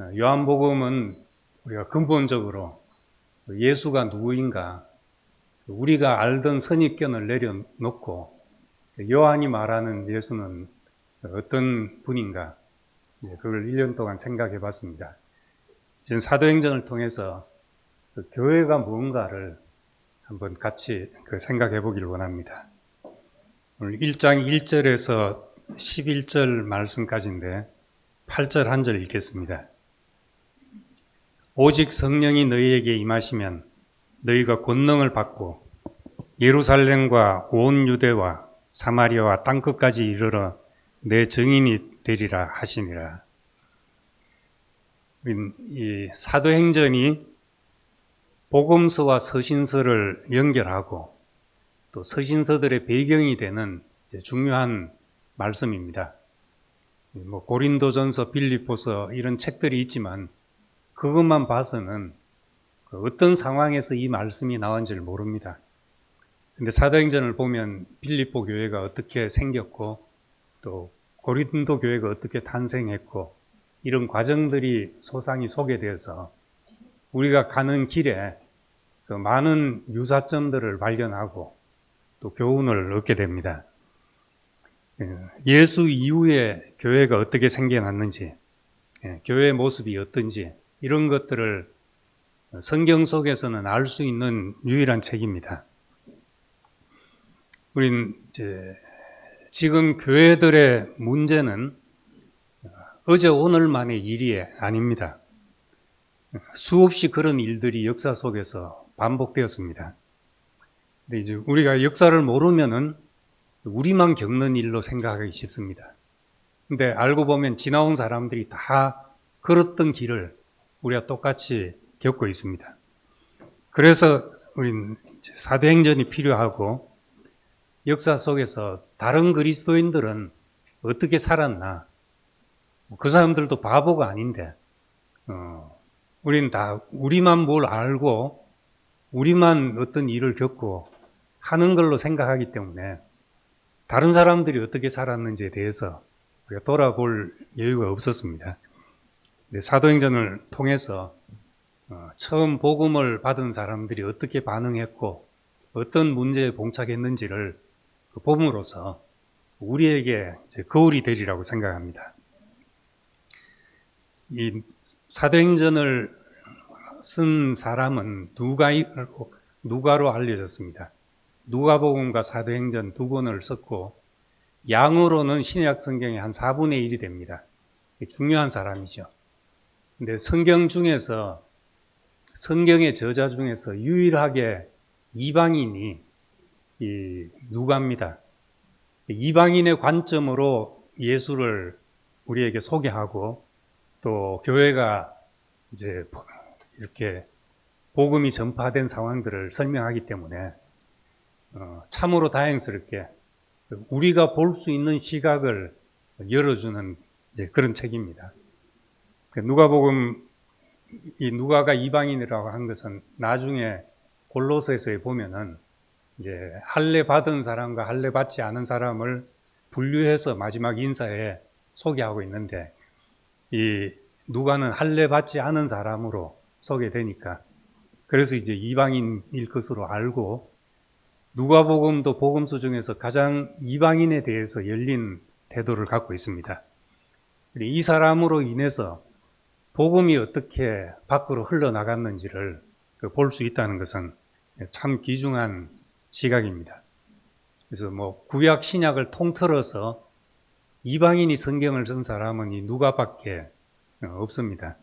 요한복음은 우리가 근본적으로 예수가 누구인가, 우리가 알던 선입견을 내려놓고 요한이 말하는 예수는 어떤 분인가, 그걸 1년 동안 생각해 봤습니다. 지금 사도행전을 통해서 교회가 뭔가를 한번 같이 생각해 보기를 원합니다. 오늘 1장 1절에서 11절 말씀까지인데 8절 한 절 읽겠습니다. 오직 성령이 너희에게 임하시면 너희가 권능을 받고 예루살렘과 온 유대와 사마리아와 땅끝까지 이르러 내 증인이 되리라 하시니라. 이 사도행전이 복음서와 서신서를 연결하고 또 서신서들의 배경이 되는 중요한 말씀입니다. 고린도전서, 빌립보서 이런 책들이 있지만 그것만 봐서는 어떤 상황에서 이 말씀이 나온지를 모릅니다. 근데 사도행전을 보면 빌립보 교회가 어떻게 생겼고 또 고린도 교회가 어떻게 탄생했고 이런 과정들이 소상히 소개되어서 우리가 가는 길에 많은 유사점들을 발견하고 또 교훈을 얻게 됩니다. 예수 이후에 교회가 어떻게 생겨났는지, 교회의 모습이 어떤지 이런 것들을 성경 속에서는 알 수 있는 유일한 책입니다. 우린 지금 교회들의 문제는 어제 오늘만의 일이 아닙니다. 수없이 그런 일들이 역사 속에서 반복되었습니다. 근데 이제 우리가 역사를 모르면은 우리만 겪는 일로 생각하기 쉽습니다. 근데 알고 보면 지나온 사람들이 다 걸었던 길을 우리가 똑같이 겪고 있습니다. 그래서 우린 사도행전이 필요하고 역사 속에서 다른 그리스도인들은 어떻게 살았나, 그 사람들도 바보가 아닌데 우린 다 우리만 뭘 알고 우리만 어떤 일을 겪고 하는 걸로 생각하기 때문에 다른 사람들이 어떻게 살았는지에 대해서 우리가 돌아볼 여유가 없었습니다. 사도행전을 통해서 처음 복음을 받은 사람들이 어떻게 반응했고 어떤 문제에 봉착했는지를 봄으로써 우리에게 거울이 되리라고 생각합니다. 이 사도행전을 쓴 사람은 누가로 알려졌습니다. 누가복음과 사도행전 두 권을 썼고 양으로는 신약 성경의 한 4분의 1이 됩니다. 중요한 사람이죠. 근데 성경 중에서 성경의 저자 중에서 유일하게 이방인이 이 누가입니다. 이방인의 관점으로 예수를 우리에게 소개하고 또 교회가 이제 이렇게 복음이 전파된 상황들을 설명하기 때문에 참으로 다행스럽게 우리가 볼 수 있는 시각을 열어주는 그런 책입니다. 누가복음, 이 누가가 이방인이라고 한 것은 나중에 골로새서에 보면은 이제 할례 받은 사람과 할례 받지 않은 사람을 분류해서 마지막 인사에 소개하고 있는데 이 누가는 할례 받지 않은 사람으로 소개되니까 그래서 이제 이방인일 것으로 알고 누가복음도 복음서 중에서 가장 이방인에 대해서 열린 태도를 갖고 있습니다. 이 사람으로 인해서 복음이 어떻게 밖으로 흘러나갔는지를 볼 수 있다는 것은 참 귀중한 시각입니다. 그래서 구약 신약을 통틀어서 이방인이 성경을 쓴 사람은 이 누가밖에 없습니다.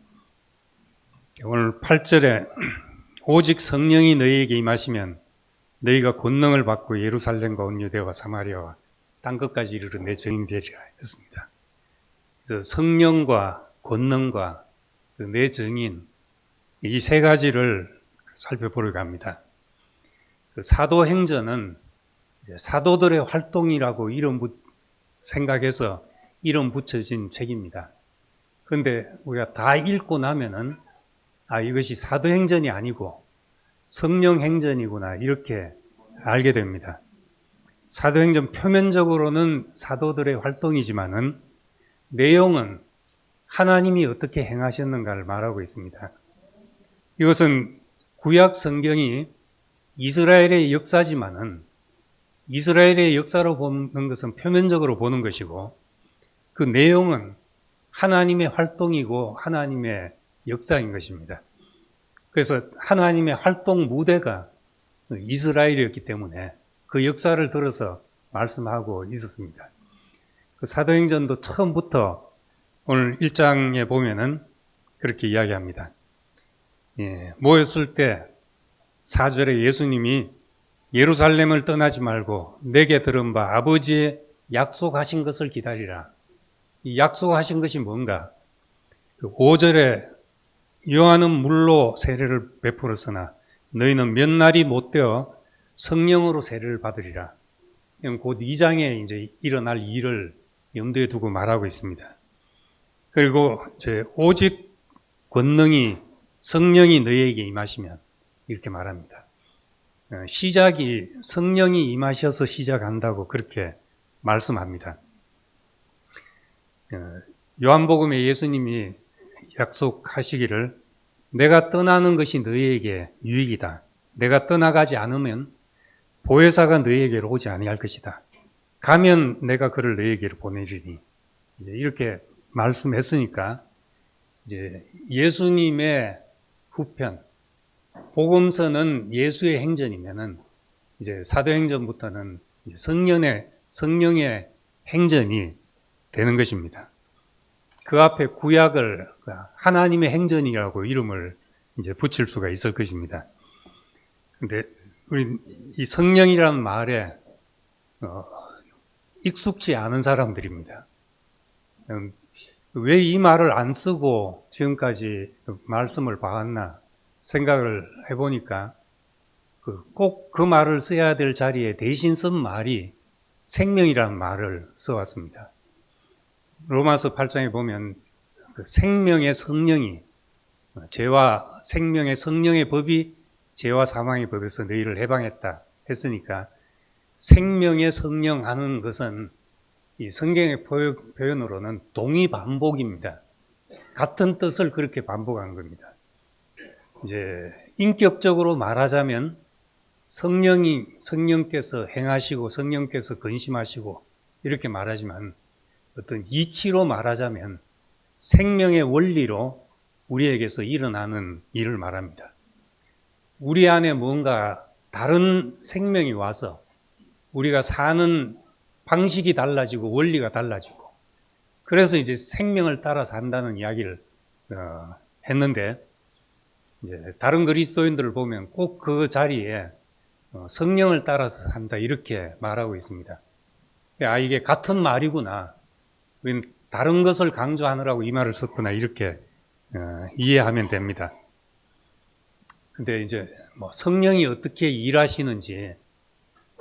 오늘 8절에 오직 성령이 너희에게 임하시면 너희가 권능을 받고 예루살렘과 온 유대와 사마리아와 땅끝까지 이르러 내 증인이 되리라 했습니다. 그래서 성령과 권능과 내 증인 이 세 가지를 살펴보려고 합니다. 사도행전은 사도들의 활동이라고 생각해서 이름 붙여진 책입니다. 그런데 우리가 다 읽고 나면은 이것이 사도행전이 아니고 성령행전이구나 이렇게 알게 됩니다. 사도행전 표면적으로는 사도들의 활동이지만은 내용은 하나님이 어떻게 행하셨는가를 말하고 있습니다. 이것은 구약 성경이 이스라엘의 역사지만은 이스라엘의 역사로 보는 것은 표면적으로 보는 것이고 그 내용은 하나님의 활동이고 하나님의 역사인 것입니다. 그래서 하나님의 활동 무대가 이스라엘이었기 때문에 그 역사를 들어서 말씀하고 있었습니다. 그 사도행전도 처음부터 오늘 1장에 보면은 그렇게 이야기합니다. 모였을 때 4절에 예수님이 예루살렘을 떠나지 말고 내게 들은 바 아버지의 약속하신 것을 기다리라. 이 약속하신 것이 뭔가? 5절에 요한은 물로 세례를 베풀었으나 너희는 몇 날이 못 되어 성령으로 세례를 받으리라. 곧 2장에 이제 일어날 일을 염두에 두고 말하고 있습니다. 그리고 이제 오직 권능이 성령이 너희에게 임하시면 이렇게 말합니다. 시작이 성령이 임하셔서 시작한다고 그렇게 말씀합니다. 요한복음에 예수님이 약속하시기를 내가 떠나는 것이 너희에게 유익이다. 내가 떠나가지 않으면 보혜사가 너희에게로 오지 아니할 것이다. 가면 내가 그를 너희에게로 보내리니 이렇게 말씀했으니까 이제 예수님의 후편 복음서는 예수의 행전이면은 이제 사도행전부터는 이제 성령의 행전이 되는 것입니다. 그 앞에 구약을 하나님의 행전이라고 이름을 이제 붙일 수가 있을 것입니다. 근데 우리 이 성령이라는 말에 익숙치 않은 사람들입니다. 왜 이 말을 안 쓰고 지금까지 말씀을 봐왔나 생각을 해보니까 꼭 그 말을 써야 될 자리에 대신 쓴 말이 생명이라는 말을 써왔습니다. 로마서 8장에 보면 그 생명의 성령이 죄와 생명의 성령의 법이 죄와 사망의 법에서 너희를 해방했다 했으니까 생명의 성령 하는 것은 이 성경의 표현으로는 동의 반복입니다. 같은 뜻을 그렇게 반복한 겁니다. 이제 인격적으로 말하자면 성령께서 행하시고 성령께서 근심하시고 이렇게 말하지만 어떤 이치로 말하자면 생명의 원리로 우리에게서 일어나는 일을 말합니다. 우리 안에 뭔가 다른 생명이 와서 우리가 사는 방식이 달라지고 원리가 달라지고 그래서 이제 생명을 따라 산다는 이야기를 했는데 이제 다른 그리스도인들을 보면 꼭 그 자리에 성령을 따라서 산다 이렇게 말하고 있습니다. 이게 같은 말이구나. 다른 것을 강조하느라고 이 말을 썼구나 이렇게 이해하면 됩니다. 근데 이제 성령이 어떻게 일하시는지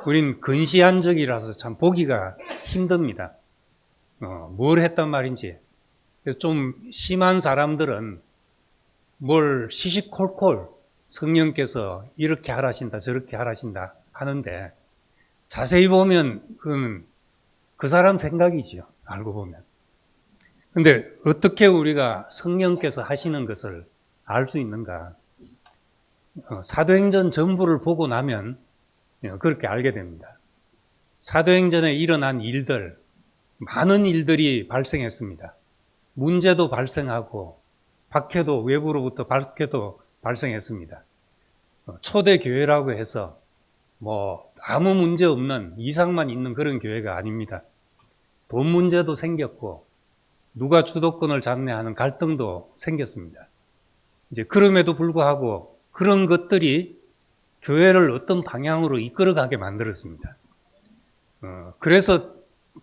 우린 근시안적이라서 참 보기가 힘듭니다. 뭘 했단 말인지. 그래서 좀 심한 사람들은 뭘 시시콜콜 성령께서 이렇게 하라신다 저렇게 하라신다 하는데 자세히 보면 그건 그 사람 생각이죠. 알고 보면. 근데 어떻게 우리가 성령께서 하시는 것을 알 수 있는가? 사도행전 전부를 보고 나면 그렇게 알게 됩니다. 사도행전에 일어난 일들, 많은 일들이 발생했습니다. 문제도 발생하고 박해도 외부로부터 박해도 발생했습니다. 초대 교회라고 해서 아무 문제 없는 이상만 있는 그런 교회가 아닙니다. 돈 문제도 생겼고 누가 주도권을 잡냐 하는 갈등도 생겼습니다. 이제 그럼에도 불구하고 그런 것들이 교회를 어떤 방향으로 이끌어가게 만들었습니다. 그래서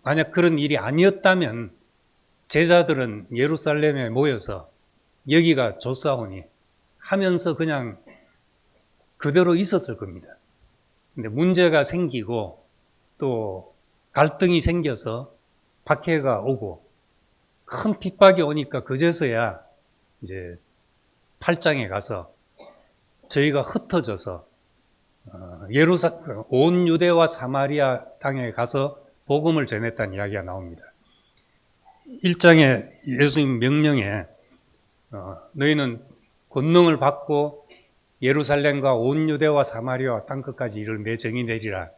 만약 그런 일이 아니었다면 제자들은 예루살렘에 모여서 여기가 좋사오니 하면서 그냥 그대로 있었을 겁니다. 근데 문제가 생기고 또 갈등이 생겨서 박해가 오고 큰 핍박이 오니까 그제서야 이제 8장에 가서 저희가 흩어져서 온 유대와 사마리아 땅에 가서 복음을 전했다는 이야기가 나옵니다. 1장에 예수님 명령에 너희는 권능을 받고 예루살렘과 온 유대와 사마리아와 땅끝까지 이를 내 정의 내리라.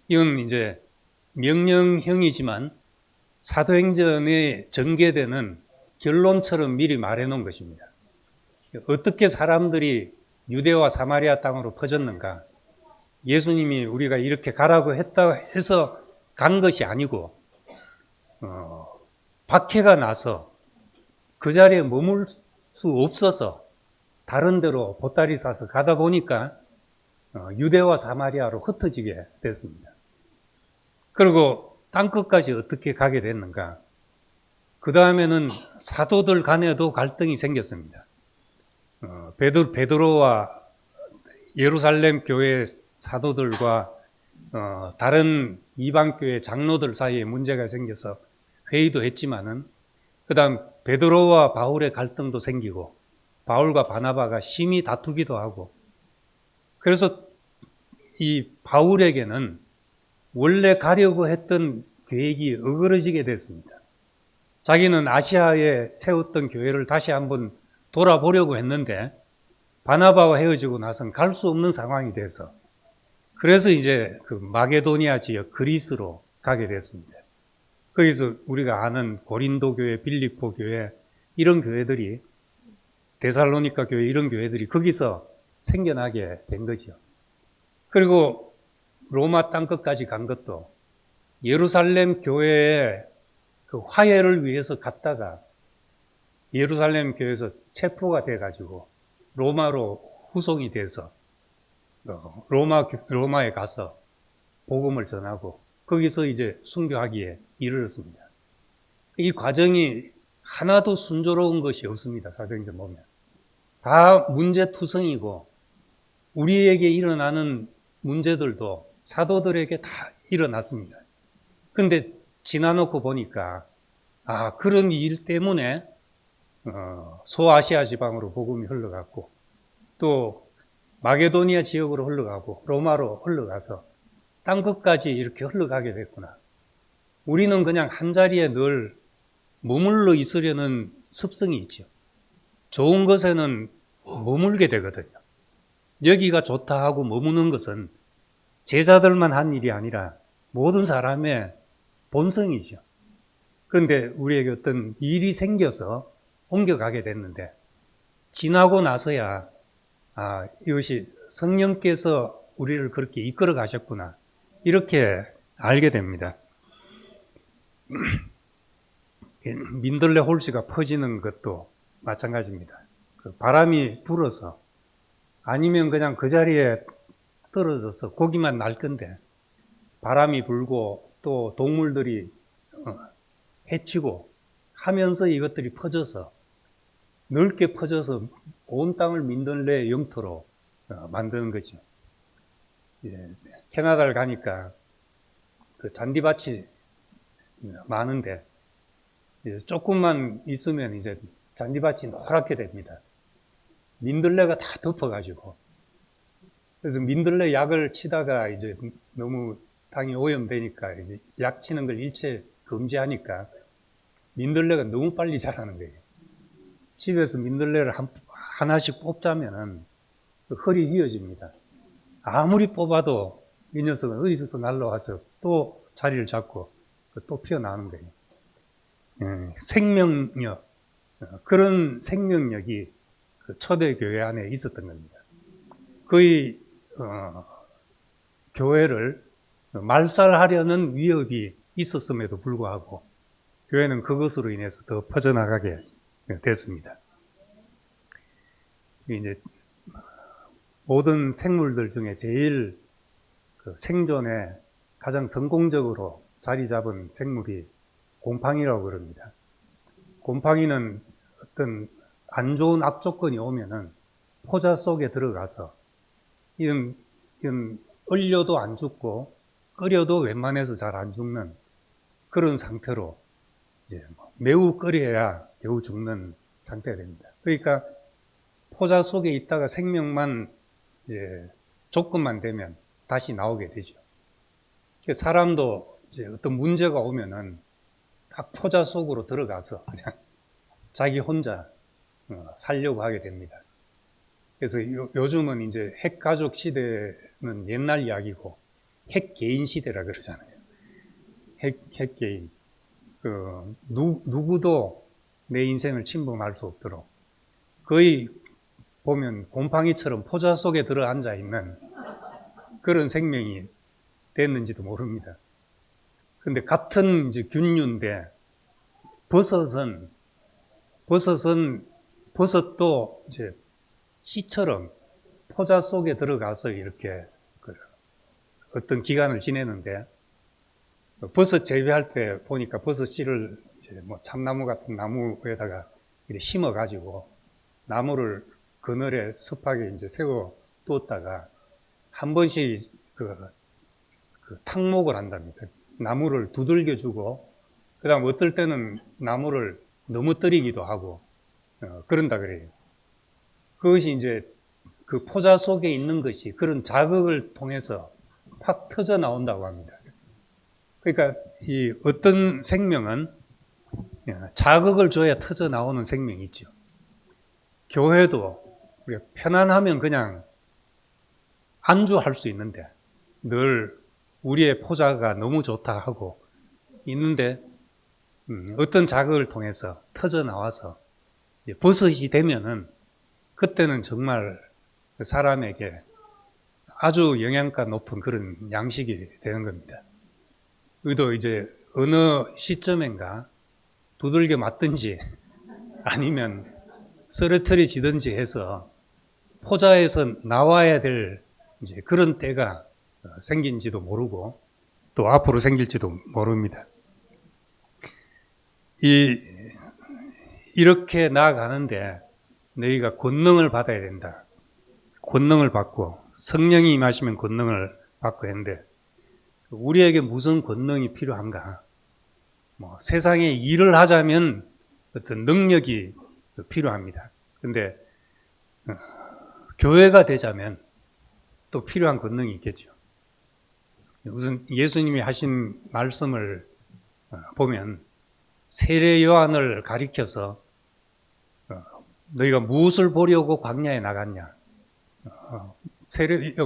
이건 이제 명령형이지만 사도행전에 전개되는 결론처럼 미리 말해놓은 것입니다. 어떻게 사람들이 유대와 사마리아 땅으로 퍼졌는가? 예수님이 우리가 이렇게 가라고 했다 해서 간 것이 아니고 박해가 나서 그 자리에 머물 수 없어서 다른 데로 보따리 싸서 가다 보니까 유대와 사마리아로 흩어지게 됐습니다. 그리고 땅끝까지 어떻게 가게 됐는가? 그 다음에는 사도들 간에도 갈등이 생겼습니다. 베드로와 예루살렘 교회 사도들과 다른 이방 교회 장로들 사이에 문제가 생겨서 회의도 했지만은 그 다음 베드로와 바울의 갈등도 생기고 바울과 바나바가 심히 다투기도 하고 그래서 이 바울에게는 원래 가려고 했던 계획이 어그러지게 됐습니다. 자기는 아시아에 세웠던 교회를 다시 한번 돌아보려고 했는데 바나바와 헤어지고 나선 갈 수 없는 상황이 돼서 그래서 이제 그 마게도니아 지역 그리스로 가게 됐습니다. 거기서 우리가 아는 고린도 교회, 빌립보 교회 이런 교회들이 데살로니가 교회 이런 교회들이 거기서 생겨나게 된 거죠. 그리고 로마 땅끝까지 간 것도 예루살렘 교회의 그 화해를 위해서 갔다가 예루살렘 교회에서 체포가 돼가지고 로마로 후송이 돼서 로마에 가서 복음을 전하고 거기서 이제 순교하기에 이르렀습니다. 이 과정이 하나도 순조로운 것이 없습니다. 사도행전 보면 다 문제투성이고 우리에게 일어나는 문제들도 사도들에게 다 일어났습니다. 그런데 지나놓고 보니까 그런 일 때문에 소아시아 지방으로 복음이 흘러갔고 또 마게도니아 지역으로 흘러가고 로마로 흘러가서 땅끝까지 이렇게 흘러가게 됐구나. 우리는 그냥 한자리에 늘 머물러 있으려는 습성이 있죠. 좋은 것에는 머물게 되거든요. 여기가 좋다 하고 머무는 것은 제자들만 한 일이 아니라 모든 사람의 본성이죠. 그런데 우리에게 어떤 일이 생겨서 옮겨가게 됐는데 지나고 나서야 이것이 성령께서 우리를 그렇게 이끌어 가셨구나 이렇게 알게 됩니다. 민들레 홀씨가 퍼지는 것도 마찬가지입니다. 그 바람이 불어서 아니면 그냥 그 자리에 떨어져서 고기만 날 건데 바람이 불고 또 동물들이 해치고 하면서 이것들이 퍼져서 넓게 퍼져서 온 땅을 민들레 영토로 만드는 거죠. 캐나다를 가니까 그 잔디밭이 많은데 조금만 있으면 이제 잔디밭이 노랗게 됩니다. 민들레가 다 덮어가지고. 그래서 민들레 약을 치다가 이제 너무 땅이 오염되니까 이제 약 치는 걸 일체 금지하니까 민들레가 너무 빨리 자라는 거예요. 집에서 민들레를 하나씩 뽑자면은 허리 휘어집니다. 아무리 뽑아도 이 녀석은 어디서 날라와서 또 자리를 잡고 또 피어나는 거예요. 생명력, 그런 생명력이 그 초대교회 안에 있었던 겁니다. 거의 교회를 말살하려는 위협이 있었음에도 불구하고 교회는 그것으로 인해서 더 퍼져나가게 됐습니다. 이제 모든 생물들 중에 제일 그 생존에 가장 성공적으로 자리 잡은 생물이 곰팡이라고 그럽니다. 곰팡이는 어떤 안 좋은 악조건이 오면은 포자 속에 들어가서 이런 얼려도 안 죽고 끓여도 웬만해서 잘 안 죽는 그런 상태로 매우 끓여야 겨우 죽는 상태가 됩니다. 그러니까 포자 속에 있다가 생명만 조건만 되면 다시 나오게 되죠. 사람도 이제 어떤 문제가 오면은 딱 포자 속으로 들어가서 그냥 자기 혼자 살려고 하게 됩니다. 그래서 요즘은 이제 핵가족 시대는 옛날 이야기고 핵개인 시대라 그러잖아요. 핵개인. 누구도 내 인생을 침범할 수 없도록 거의 보면 곰팡이처럼 포자 속에 들어 앉아 있는 그런 생명이 됐는지도 모릅니다. 근데 같은 이제 균류인데 버섯도 이제 씨처럼 포자 속에 들어가서 이렇게 어떤 기간을 지내는데 버섯 재배할 때 보니까 버섯 씨를 이제 뭐 참나무 같은 나무에다가 이렇게 심어가지고 나무를 그늘에 습하게 이제 세워 두었다가 한 번씩 그 탁목을 한답니다. 나무를 두들겨주고 그다음 어떨 때는 나무를 넘어뜨리기도 하고 그런다 그래요. 그것이 이제 그 포자 속에 있는 것이 그런 자극을 통해서 확 터져 나온다고 합니다. 그러니까 이 어떤 생명은 자극을 줘야 터져 나오는 생명이 있죠. 교회도 우리가 편안하면 그냥 안주할 수 있는데 늘 우리의 포자가 너무 좋다 하고 있는데 어떤 자극을 통해서 터져 나와서 버섯이 되면은 그때는 정말 사람에게 아주 영양가 높은 그런 양식이 되는 겁니다. 의도 이제 어느 시점인가 두들겨 맞든지 아니면 쓰러뜨려지든지 해서 포자에서 나와야 될 이제 그런 때가 생긴지도 모르고 또 앞으로 생길지도 모릅니다. 이렇게 나아가는데 너희가 권능을 받아야 된다. 권능을 받고 성령이 임하시면 권능을 받고 했는데 우리에게 무슨 권능이 필요한가? 뭐 세상에 일을 하자면 어떤 능력이 필요합니다. 근데 교회가 되자면 또 필요한 권능이 있겠죠. 우선 예수님이 하신 말씀을 보면 세례 요한을 가리켜서 너희가 무엇을 보려고 광야에 나갔냐?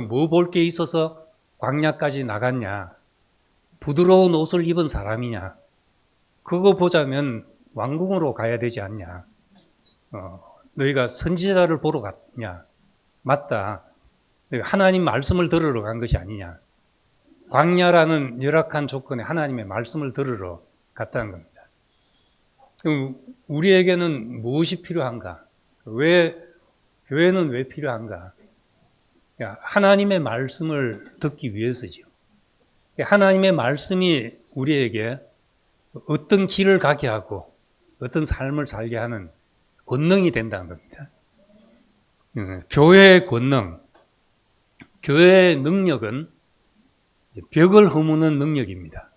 뭐 볼 게 있어서 광야까지 나갔냐? 부드러운 옷을 입은 사람이냐? 그거 보자면 왕궁으로 가야 되지 않냐? 너희가 선지자를 보러 갔냐? 맞다. 하나님 말씀을 들으러 간 것이 아니냐? 광야라는 열악한 조건에 하나님의 말씀을 들으러 갔다는 겁니다. 그럼 우리에게는 무엇이 필요한가? 교회는 왜 필요한가? 하나님의 말씀을 듣기 위해서죠. 하나님의 말씀이 우리에게 어떤 길을 가게 하고 어떤 삶을 살게 하는 권능이 된다는 겁니다. 교회의 권능, 교회의 능력은 벽을 허무는 능력입니다.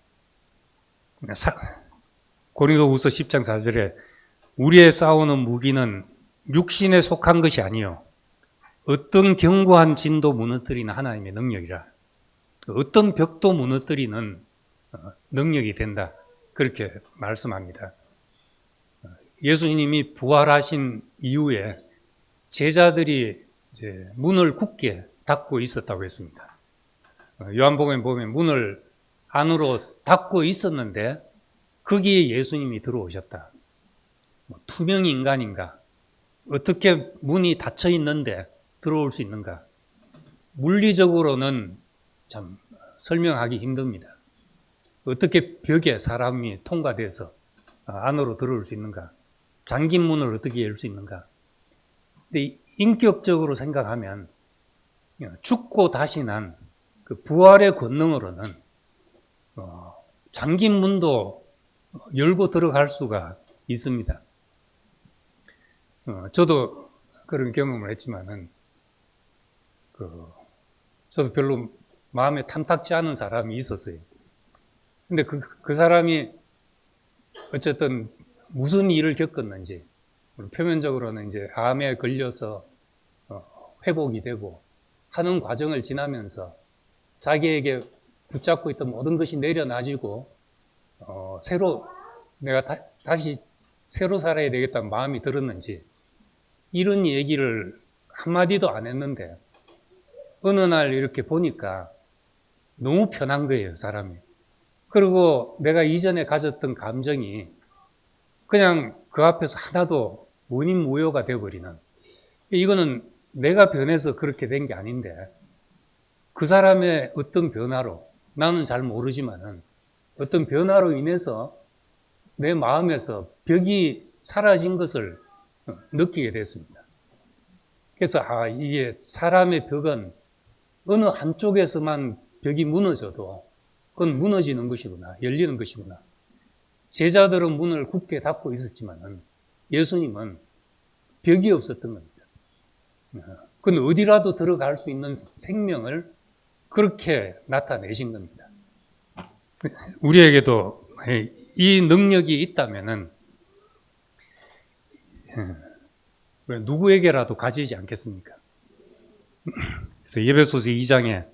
고린도후서 10장 4절에 우리의 싸우는 무기는 육신에 속한 것이 아니요 어떤 견고한 진도 무너뜨리는 하나님의 능력이라. 어떤 벽도 무너뜨리는 능력이 된다. 그렇게 말씀합니다. 예수님이 부활하신 이후에 제자들이 이제 문을 굳게 닫고 있었다고 했습니다. 요한복음에 보면 문을 안으로 닫고 있었는데 거기에 예수님이 들어오셨다. 투명 인간인가? 어떻게 문이 닫혀 있는데 들어올 수 있는가? 물리적으로는 참 설명하기 힘듭니다. 어떻게 벽에 사람이 통과돼서 안으로 들어올 수 있는가? 잠긴 문을 어떻게 열 수 있는가? 근데 인격적으로 생각하면 죽고 다시 난 그 부활의 권능으로는 잠긴 문도 열고 들어갈 수가 있습니다. 저도 그런 경험을 했지만은 저도 별로 마음에 탐탁지 않은 사람이 있었어요. 근데 그 사람이 어쨌든 무슨 일을 겪었는지 표면적으로는 이제 암에 걸려서 회복이 되고 하는 과정을 지나면서 자기에게 붙잡고 있던 모든 것이 내려놔지고 새로 내가 다시 새로 살아야 되겠다는 마음이 들었는지 이런 얘기를 한마디도 안 했는데 어느 날 이렇게 보니까 너무 편한 거예요, 사람이. 그리고 내가 이전에 가졌던 감정이 그냥 그 앞에서 하나도 원인무효가 되어버리는, 이거는 내가 변해서 그렇게 된 게 아닌데 그 사람의 어떤 변화로, 나는 잘 모르지만은 어떤 변화로 인해서 내 마음에서 벽이 사라진 것을 느끼게 됐습니다. 그래서 이게 사람의 벽은 어느 한쪽에서만 벽이 무너져도 그건 무너지는 것이구나, 열리는 것이구나. 제자들은 문을 굳게 닫고 있었지만 예수님은 벽이 없었던 겁니다. 그건 어디라도 들어갈 수 있는 생명을 그렇게 나타내신 겁니다. 우리에게도 이 능력이 있다면은 누구에게라도 가지지 않겠습니까? 그래서 에베소서 2장에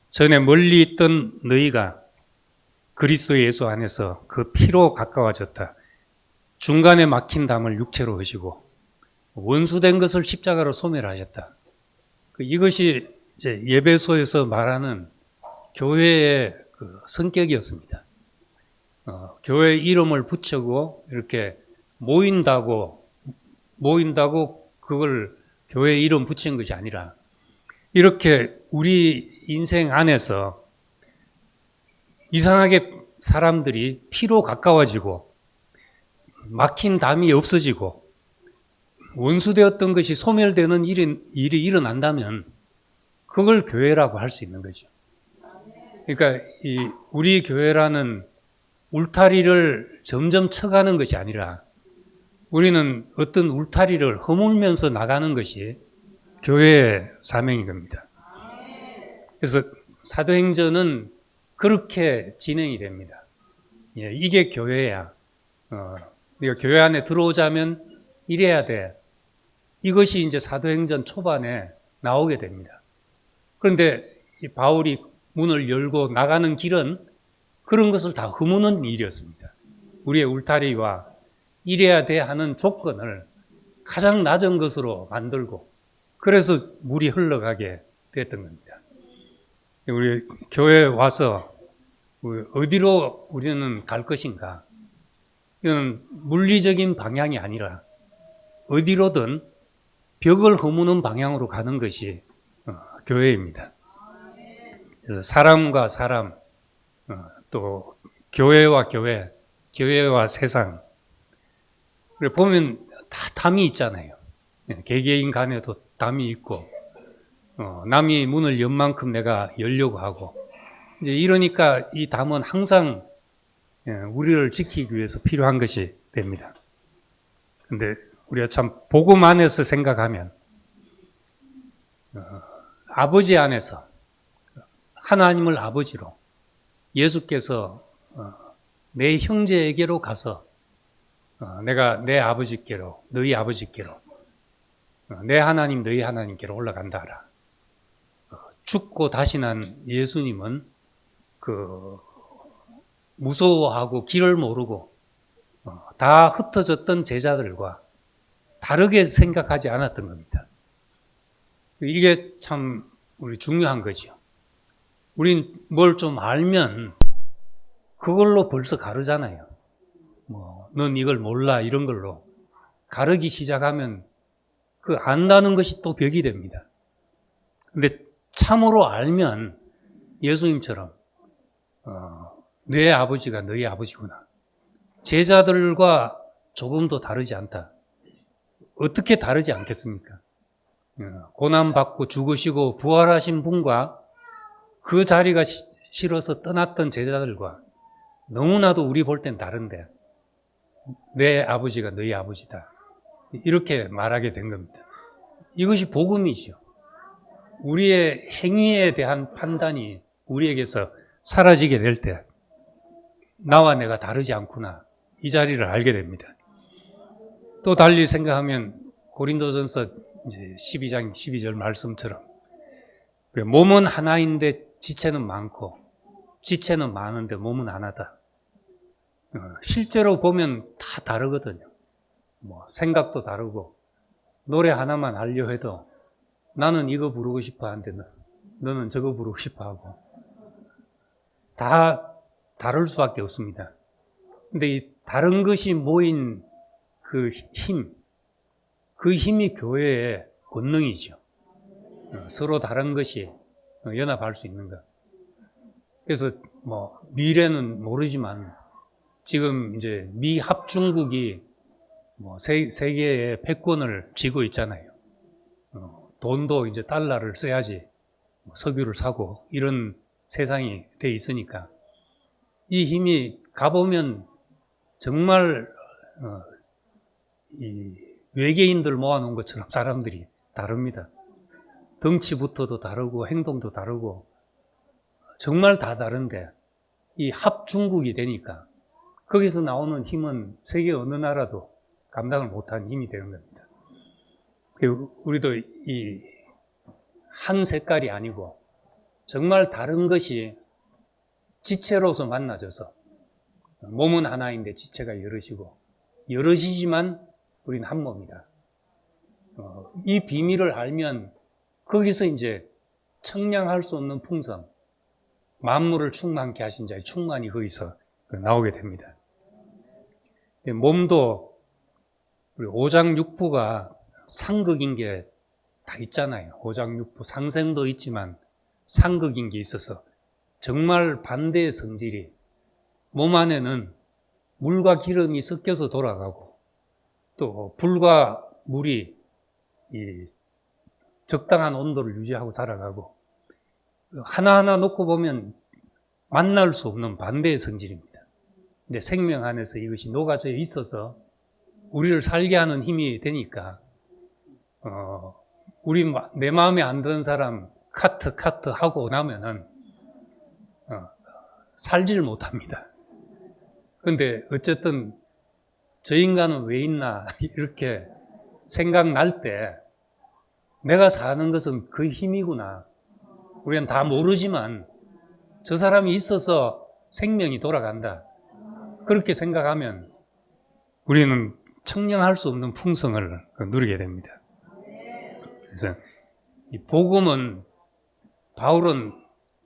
전에 멀리 있던 너희가 그리스도 예수 안에서 그 피로 가까워졌다. 중간에 막힌 담을 육체로 하시고 원수된 것을 십자가로 소멸하셨다. 이것이 이제 에베소에서 말하는 교회의 그 성격이었습니다. 교회 이름을 붙이고 이렇게 모인다고 그걸 교회 이름 붙인 것이 아니라 이렇게 우리 인생 안에서 이상하게 사람들이 피로 가까워지고 막힌 담이 없어지고 원수되었던 것이 소멸되는 일이 일어난다면 그걸 교회라고 할 수 있는 거죠. 그러니까 우리 교회라는 울타리를 점점 쳐가는 것이 아니라 우리는 어떤 울타리를 허물면서 나가는 것이 교회의 사명인 겁니다. 그래서 사도행전은 그렇게 진행이 됩니다. 이게 교회야. 네가 교회 안에 들어오자면 이래야 돼. 이것이 이제 사도행전 초반에 나오게 됩니다. 그런데 바울이 문을 열고 나가는 길은 그런 것을 다 허무는 일이었습니다. 우리의 울타리와 이래야 돼 하는 조건을 가장 낮은 것으로 만들고 그래서 물이 흘러가게 됐던 겁니다. 우리 교회에 와서 어디로 우리는 갈 것인가? 이건 물리적인 방향이 아니라 어디로든 벽을 허무는 방향으로 가는 것이 교회입니다. 그래서 사람과 사람, 또 교회와 교회, 교회와 세상. 보면 다 담이 있잖아요. 개개인 간에도 담이 있고, 남이 문을 연 만큼 내가 열려고 하고, 이제 이러니까 이 담은 항상 우리를 지키기 위해서 필요한 것이 됩니다. 근데 우리가 참 복음 안에서 생각하면 아버지 안에서 하나님을 아버지로 예수께서 내 형제에게로 가서 내가 내 아버지께로 너희 아버지께로 내 하나님 너희 하나님께로 올라간다 하라. 죽고 다시 난 예수님은 그 무서워하고 길을 모르고 다 흩어졌던 제자들과 다르게 생각하지 않았던 겁니다. 이게 참 우리 중요한 거죠. 우린 뭘 좀 알면 그걸로 벌써 가르잖아요. 넌 이걸 몰라 이런 걸로 가르기 시작하면 그 안다는 것이 또 벽이 됩니다. 근데 참으로 알면 예수님처럼 내 아버지가 너희 아버지구나. 제자들과 조금도 다르지 않다. 어떻게 다르지 않겠습니까? 고난받고 죽으시고 부활하신 분과 그 자리가 싫어서 떠났던 제자들과 너무나도 우리 볼 땐 다른데 내 아버지가 너희 아버지다. 이렇게 말하게 된 겁니다. 이것이 복음이죠. 우리의 행위에 대한 판단이 우리에게서 사라지게 될 때 나와 내가 다르지 않구나. 이 자리를 알게 됩니다. 또 달리 생각하면 고린도전서 이제 12장 12절 말씀처럼 몸은 하나인데 지체는 많고 지체는 많은데 몸은 하나다. 실제로 보면 다 다르거든요. 뭐 생각도 다르고 노래 하나만 하려 해도 나는 이거 부르고 싶어 하는데 너는 저거 부르고 싶어 하고 다 다를 수밖에 없습니다. 근데 이 다른 것이 모인 그 힘이 교회의 권능이죠. 서로 다른 것이 연합할 수 있는 것. 그래서 뭐 미래는 모르지만 지금 이제 미 합중국이 뭐 세계의 패권을 쥐고 있잖아요. 돈도 이제 달러를 써야지 석유를 사고 이런 세상이 돼 있으니까 이 힘이 가보면 정말 이 외계인들 모아놓은 것처럼 사람들이 다릅니다. 덩치부터도 다르고 행동도 다르고 정말 다 다른데 이 합중국이 되니까 거기서 나오는 힘은 세계 어느 나라도 감당을 못한 힘이 되는 겁니다. 우리도 이 한 색깔이 아니고 정말 다른 것이 지체로서 만나져서 몸은 하나인데 지체가 여럿이지만 우리는 한 몸이다. 이 비밀을 알면 거기서 이제 청량할 수 없는 풍성, 만물을 충만케 하신 자의 충만이 거기서 나오게 됩니다. 몸도 우리 오장육부가 상극인 게 다 있잖아요. 오장육부, 상생도 있지만 상극인 게 있어서 정말 반대의 성질이 몸 안에는 물과 기름이 섞여서 돌아가고 또 불과 물이 이 적당한 온도를 유지하고 살아가고 하나하나 놓고 보면 만날 수 없는 반대의 성질입니다. 근데 생명 안에서 이것이 녹아져 있어서 우리를 살게 하는 힘이 되니까 내 마음에 안 드는 사람 카트 하고 나면은 살지를 못합니다. 근데 어쨌든 저 인간은 왜 있나 이렇게 생각날 때 내가 사는 것은 그 힘이구나. 우리는 다 모르지만 저 사람이 있어서 생명이 돌아간다. 그렇게 생각하면 우리는 청량할 수 없는 풍성을 누리게 됩니다. 그래서 이 복음은 바울은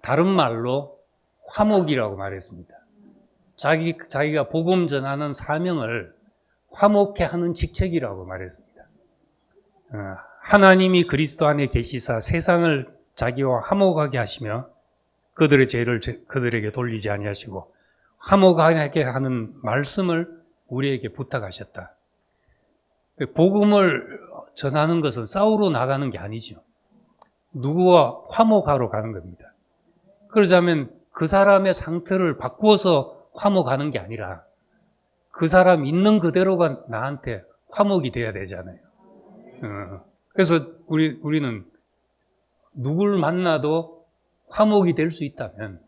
다른 말로 화목이라고 말했습니다. 자기가 복음 전하는 사명을 화목케 하는 직책이라고 말했습니다. 하나님이 그리스도 안에 계시사 세상을 자기와 화목하게 하시며 그들의 죄를 그들에게 돌리지 아니하시고 화목하게 하는 말씀을 우리에게 부탁하셨다. 복음을 전하는 것은 싸우러 나가는 게 아니죠. 누구와 화목하러 가는 겁니다. 그러자면 그 사람의 상태를 바꾸어서 화목하는 게 아니라 그 사람 있는 그대로가 나한테 화목이 돼야 되잖아요. 그래서 우리는 누굴 만나도 화목이 될 수 있다면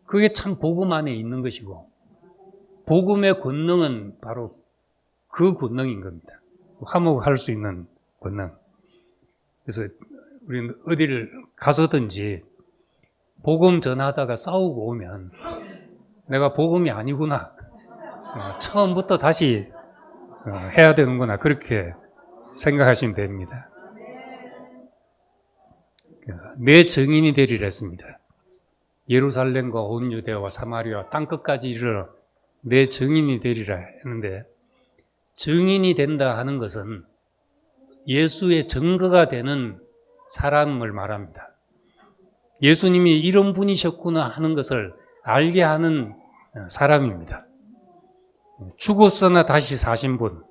그게 참 복음 안에 있는 것이고 복음의 권능은 바로 그 권능인 겁니다. 화목할 수 있는 권능. 그래서 우리는 어디를 가서든지 복음 전하다가 싸우고 오면 내가 복음이 아니구나. 처음부터 다시 해야 되는구나. 그렇게 생각하시면 됩니다. 내 증인이 되리라 했습니다. 예루살렘과 온 유대와 사마리아 땅끝까지 이르러 내 증인이 되리라 했는데 증인이 된다 하는 것은 예수의 증거가 되는 사람을 말합니다. 예수님이 이런 분이셨구나 하는 것을 알게 하는 사람입니다. 죽었으나 다시 사신 분,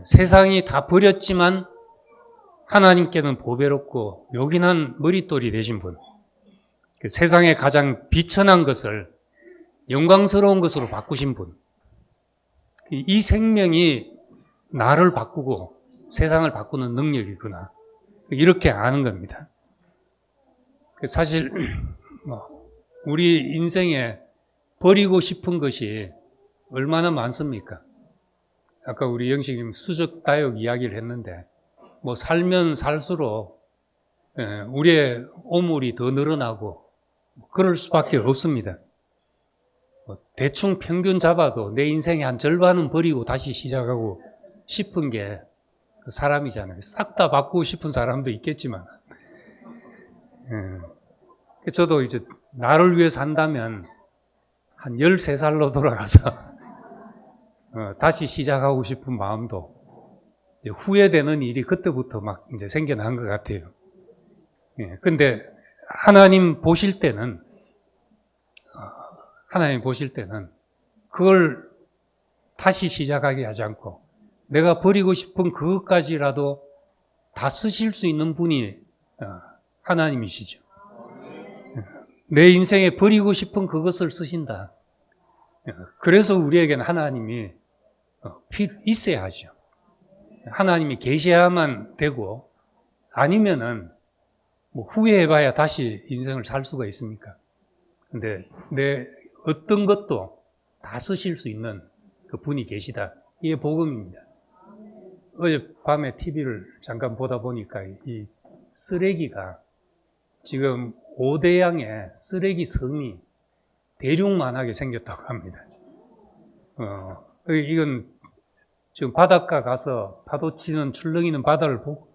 세상이 다 버렸지만 하나님께는 보배롭고 요긴한 머릿돌이 되신 분, 세상의 가장 비천한 것을 영광스러운 것으로 바꾸신 분, 이 생명이 나를 바꾸고 세상을 바꾸는 능력이구나. 이렇게 아는 겁니다. 사실 우리 인생에 버리고 싶은 것이 얼마나 많습니까? 아까 우리 영식님 수적다육 이야기를 했는데 살면 살수록 우리의 오물이 더 늘어나고 그럴 수밖에 없습니다. 대충 평균 잡아도 내 인생의 한 절반은 버리고 다시 시작하고 싶은 게 그 사람이잖아요. 싹 다 바꾸고 싶은 사람도 있겠지만. 저도 이제 나를 위해 산다면 한 13살로 돌아가서 다시 시작하고 싶은 마음도 후회되는 일이 그때부터 막 이제 생겨난 것 같아요. 근데 하나님 보실 때는 그걸 다시 시작하게 하지 않고 내가 버리고 싶은 그것까지라도 다 쓰실 수 있는 분이 하나님이시죠. 내 인생에 버리고 싶은 그것을 쓰신다. 그래서 우리에게는 하나님이 있어야 하죠. 하나님이 계셔야만 되고 아니면은 뭐 후회해봐야 다시 인생을 살 수가 있습니까? 근데 내 어떤 것도 다 쓰실 수 있는 그 분이 계시다. 이게 복음입니다. 어젯밤에 TV를 잠깐 보다 보니까 이 쓰레기가 지금 5대양의 쓰레기 섬이 대륙만하게 생겼다고 합니다. 이건 지금 바닷가 가서 파도 치는 출렁이는 바다를 보고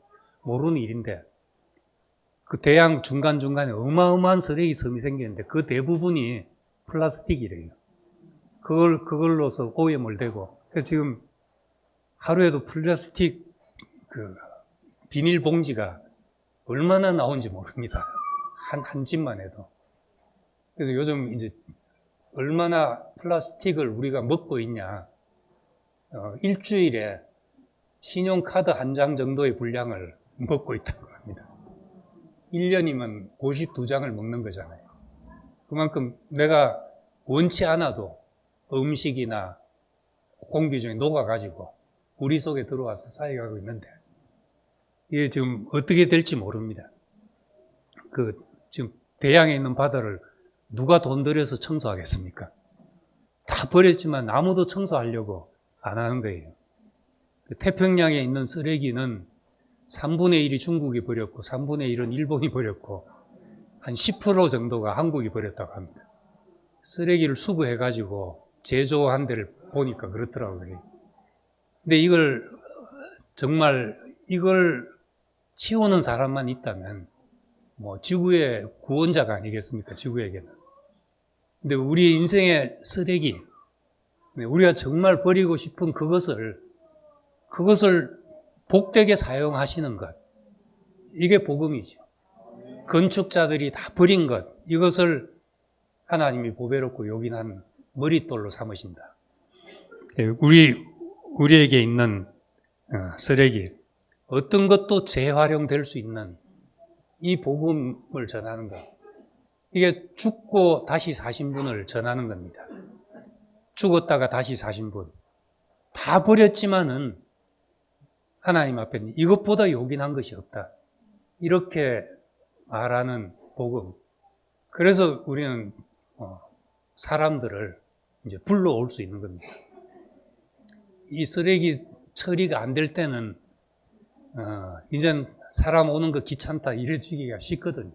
모르는 일인데 그 대양 중간중간에 어마어마한 쓰레기 섬이 생겼는데 그 대부분이 플라스틱이래요. 그걸로서 오염을 되고 그래서 지금 하루에도 플라스틱 그 비닐봉지가 얼마나 나온지 모릅니다. 한 집만 해도. 그래서 요즘 이제 얼마나 플라스틱을 우리가 먹고 있냐. 일주일에 신용카드 한 장 정도의 분량을 먹고 있다고 합니다. 1년이면 52장을 먹는 거잖아요. 그만큼 내가 원치 않아도 음식이나 공기 중에 녹아가지고 우리 속에 들어와서 쌓여가고 있는데 이게 지금 어떻게 될지 모릅니다. 지금 대양에 있는 바다를 누가 돈 들여서 청소하겠습니까? 다 버렸지만 아무도 청소하려고 안 하는 거예요. 태평양에 있는 쓰레기는 3분의 1이 중국이 버렸고 3분의 1은 일본이 버렸고 한 10% 정도가 한국이 버렸다고 합니다. 쓰레기를 수거해가지고 제조한 데를 보니까 그렇더라고요. 근데 이걸 치우는 사람만 있다면 뭐 지구의 구원자가 아니겠습니까? 지구에게는. 근데 우리 인생의 쓰레기, 우리가 정말 버리고 싶은 그것을 복되게 사용하시는 것, 이게 복음이죠. 건축자들이 다 버린 것, 이것을 하나님이 보배롭고 요긴한 머릿돌로 삼으신다. 우리에게 있는 쓰레기, 어떤 것도 재활용될 수 있는 이 복음을 전하는 것. 이게 죽고 다시 사신 분을 전하는 겁니다. 죽었다가 다시 사신 분. 다 버렸지만은 하나님 앞에는 이것보다 요긴한 것이 없다. 이렇게 말하는 복음. 그래서 우리는 사람들을 이제 불러올 수 있는 겁니다. 이 쓰레기 처리가 안 될 때는 이젠 사람 오는 거 귀찮다 이래주기가 쉽거든요.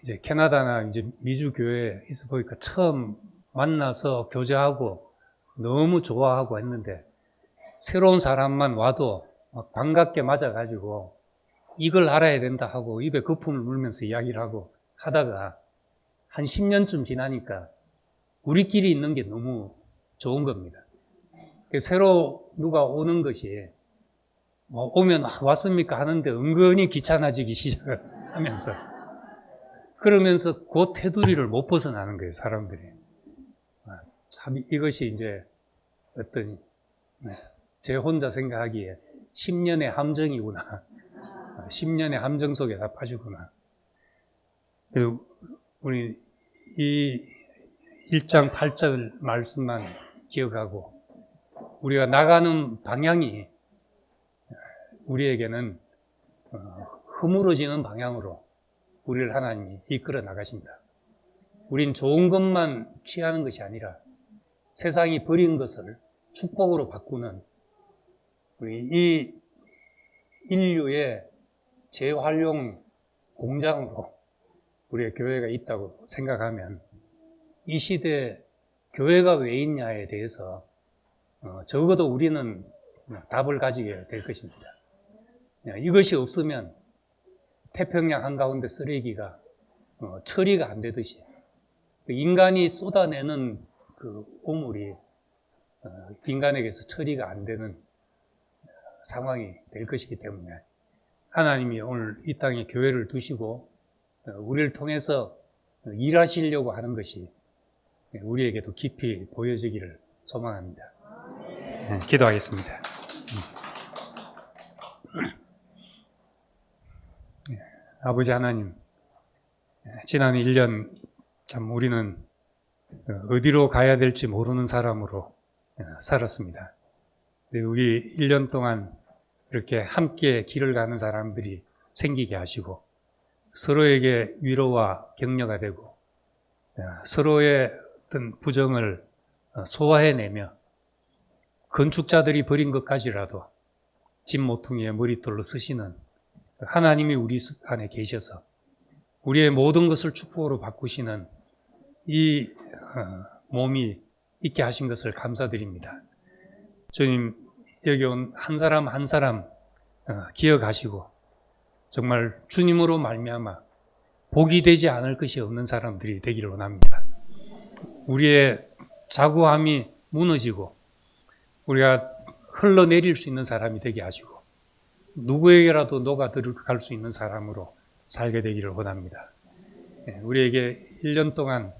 이제 캐나다나 이제 미주 교회에 있어 보니까 처음 만나서 교제하고 너무 좋아하고 했는데 새로운 사람만 와도 막 반갑게 맞아가지고 이걸 알아야 된다 하고 입에 거품을 물면서 이야기를 하고 하다가 한 10년쯤 지나니까 우리끼리 있는 게 너무 좋은 겁니다. 새로 누가 오는 것이 오면 왔습니까 하는데 은근히 귀찮아지기 시작하면서 그러면서 그 테두리를 못 벗어나는 거예요, 사람들이. 참 이것이 이제 어떤 제 혼자 생각하기에 10년의 함정이구나. 10년의 함정 속에 다 빠지구나. 우리 이 1장 8절 말씀만 기억하고 우리가 나가는 방향이 우리에게는 허물어지는 방향으로 우리를 하나님이 이끌어 나가신다. 우린 좋은 것만 취하는 것이 아니라 세상이 버린 것을 축복으로 바꾸는 우리 이 인류의 재활용 공장으로 우리의 교회가 있다고 생각하면 이 시대에 교회가 왜 있냐에 대해서 적어도 우리는 답을 가지게 될 것입니다. 이것이 없으면 태평양 한가운데 쓰레기가 처리가 안 되듯이 인간이 쏟아내는 그 오물이 인간에게서 처리가 안 되는 상황이 될 것이기 때문에 하나님이 오늘 이 땅에 교회를 두시고 우리를 통해서 일하시려고 하는 것이 우리에게도 깊이 보여지기를 소망합니다. 기도하겠습니다. 아버지 하나님, 지난 1년 참 우리는 어디로 가야 될지 모르는 사람으로 살았습니다. 우리 1년 동안 이렇게 함께 길을 가는 사람들이 생기게 하시고 서로에게 위로와 격려가 되고 서로의 어떤 부정을 소화해내며 건축자들이 버린 것까지라도 집 모퉁이에 머릿돌로 쓰시는 하나님이 우리 안에 계셔서 우리의 모든 것을 축복으로 바꾸시는 이 몸이 있게 하신 것을 감사드립니다. 주님, 여기 온 한 사람 한 사람 기억하시고 정말 주님으로 말미암아 복이 되지 않을 것이 없는 사람들이 되기를 원합니다. 우리의 자구함이 무너지고 우리가 흘러내릴 수 있는 사람이 되게 하시고 누구에게라도 녹아들어갈 수 있는 사람으로 살게 되기를 원합니다. 우리에게 1년 동안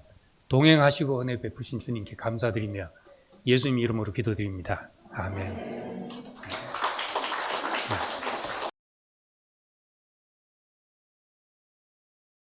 동행하시고 은혜 베푸신 주님께 감사드리며 예수님 이름으로 기도드립니다. 아멘.